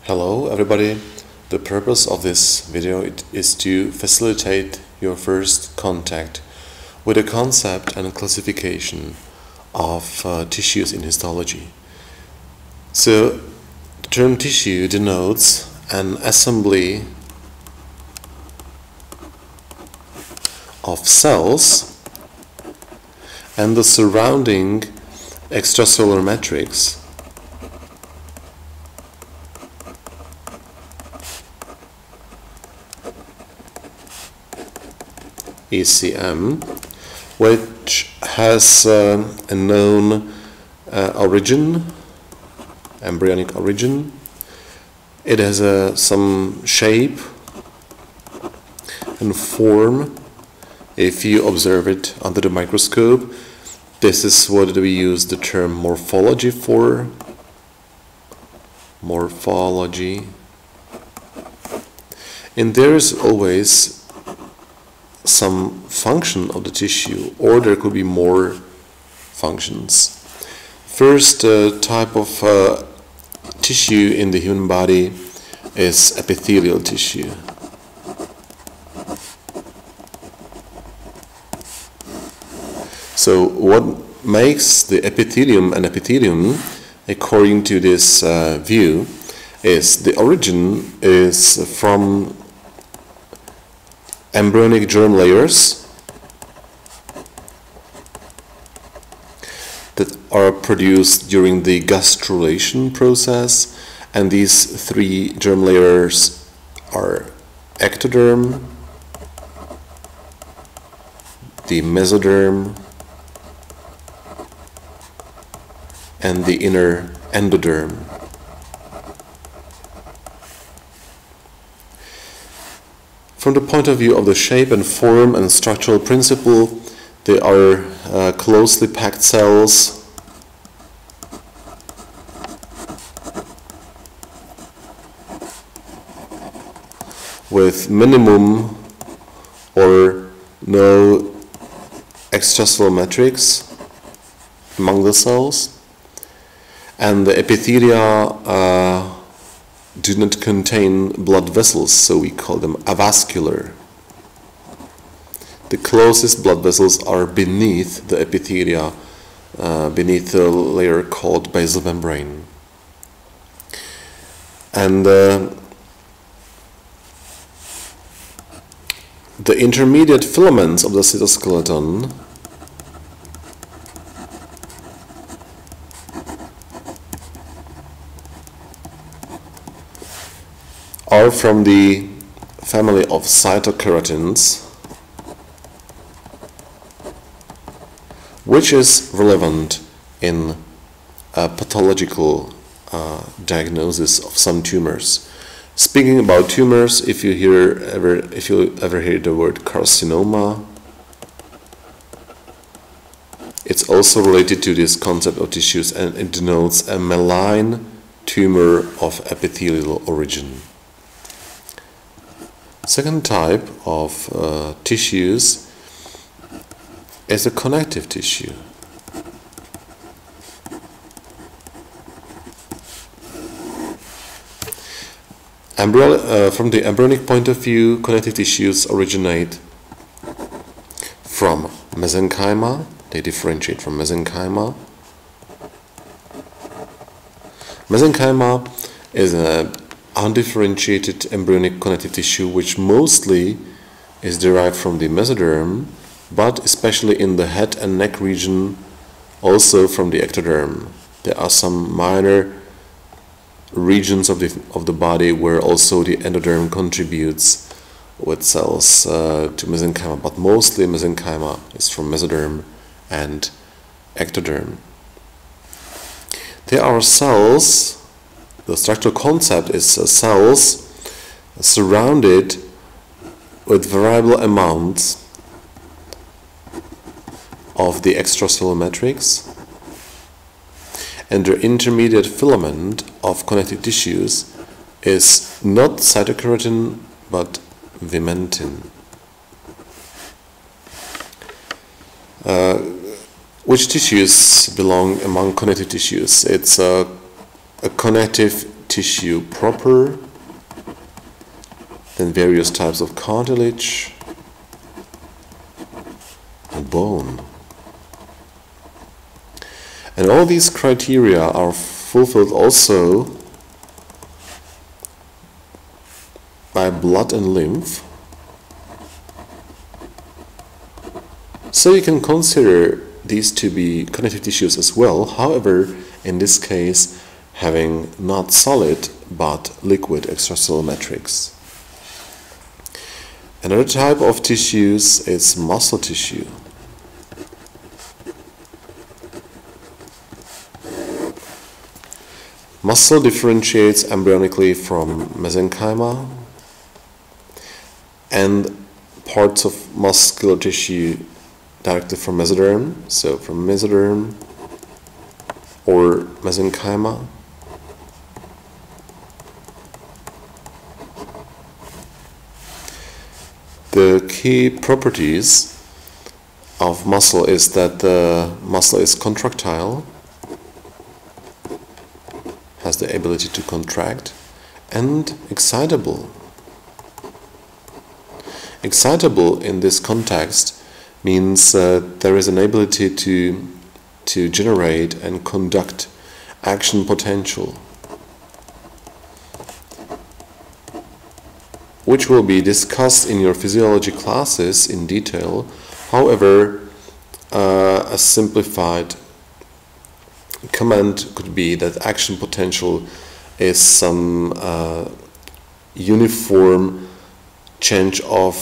Hello everybody, the purpose of this video is to facilitate your first contact with the concept and classification of tissues in histology. So the term tissue denotes an assembly of cells and the surrounding extracellular matrix ECM, which has a known origin, embryonic origin. It has some shape and form. If you observe it under the microscope, this is what we use the term morphology for. Morphology. And there is always some function of the tissue, or there could be more functions. First type of tissue in the human body is epithelial tissue. So what makes the epithelium an epithelium, according to this view, is the origin is from embryonic germ layers that are produced during the gastrulation process, and these three germ layers are ectoderm, the mesoderm, and the inner endoderm. From the point of view of the shape and form and structural principle, they are closely packed cells with minimum or no extracellular matrix among the cells, and the epithelia do not contain blood vessels, so we call them avascular. The closest blood vessels are beneath the epithelia, beneath the layer called basal membrane. And the intermediate filaments of the cytoskeleton are from the family of cytokeratins, which is relevant in pathological diagnosis of some tumors. Speaking about tumors, if you ever hear the word carcinoma, it's also related to this concept of tissues, and it denotes a malign tumor of epithelial origin. Second type of tissues is a connective tissue. From the embryonic point of view, connective tissues originate from mesenchyma. They differentiate from mesenchyma. Mesenchyma is an undifferentiated embryonic connective tissue which mostly is derived from the mesoderm, but especially in the head and neck region also from the ectoderm. There are some minor regions of the body where also the endoderm contributes with cells to mesenchyma, but mostly mesenchyma is from mesoderm and ectoderm. There are cells. The structural concept is cells surrounded with variable amounts of the extracellular matrix, and the intermediate filament of connective tissues is not cytokeratin but vimentin. Which tissues belong among connective tissues? It's a connective tissue proper, then various types of cartilage and bone. And all these criteria are fulfilled also by blood and lymph. So you can consider these to be connective tissues as well, however, in this case, having not solid but liquid extracellular matrix. Another type of tissues is muscle tissue. Muscle differentiates embryonically from mesenchyma, and parts of muscular tissue directly from mesoderm, so from mesoderm or mesenchyma. The key properties of muscle is that the muscle is contractile, has the ability to contract, and excitable. Excitable in this context means there is an ability to generate and conduct action potential, which will be discussed in your physiology classes in detail. However, a simplified comment could be that action potential is some uniform change of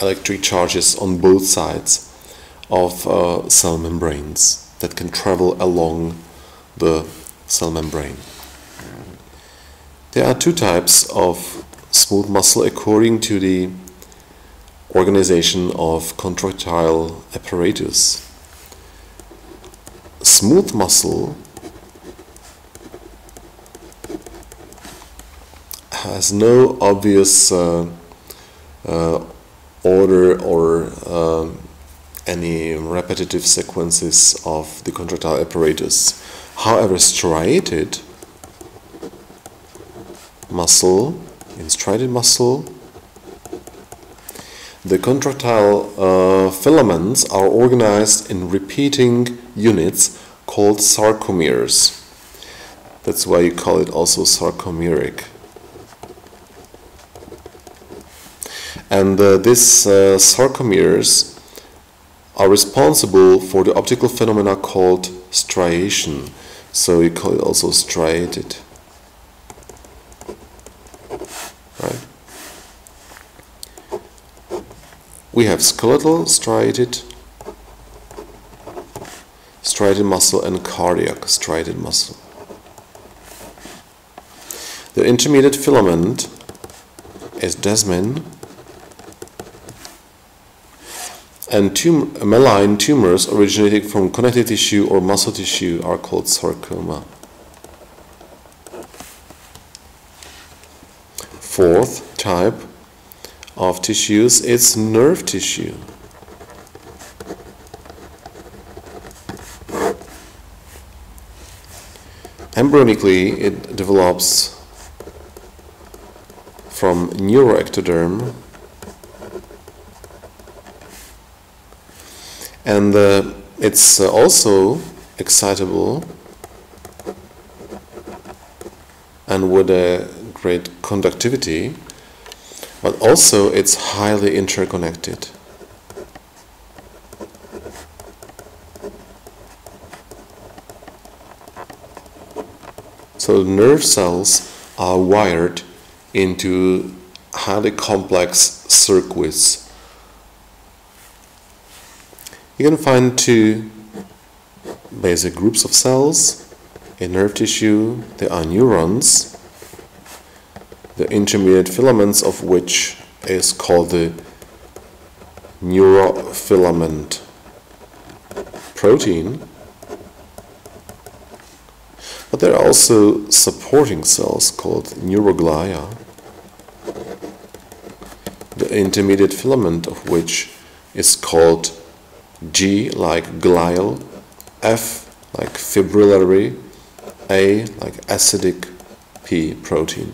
electric charges on both sides of cell membranes that can travel along the cell membrane. There are two types of smooth muscle according to the organization of contractile apparatus. Smooth muscle has no obvious order or any repetitive sequences of the contractile apparatus. However, striated muscle, in striated muscle, the contractile filaments are organized in repeating units called sarcomeres. That's why you call it also sarcomeric. And these sarcomeres are responsible for the optical phenomena called striation. So you call it also striated. Right? We have skeletal striated muscle and cardiac striated muscle. The intermediate filament is desmin, and malign tumors originating from connective tissue or muscle tissue are called sarcoma. Fourth type of tissues is nerve tissue. Embryonically, it develops from neuroectoderm, and it's also excitable and with a great conductivity, but also it's highly interconnected. So nerve cells are wired into highly complex circuits. You can find two basic groups of cells in nerve tissue. There are neurons, the intermediate filaments of which is called the neurofilament protein. But there are also supporting cells called neuroglia, the intermediate filament of which is called G like glial, F like fibrillary, A, like acidic P protein.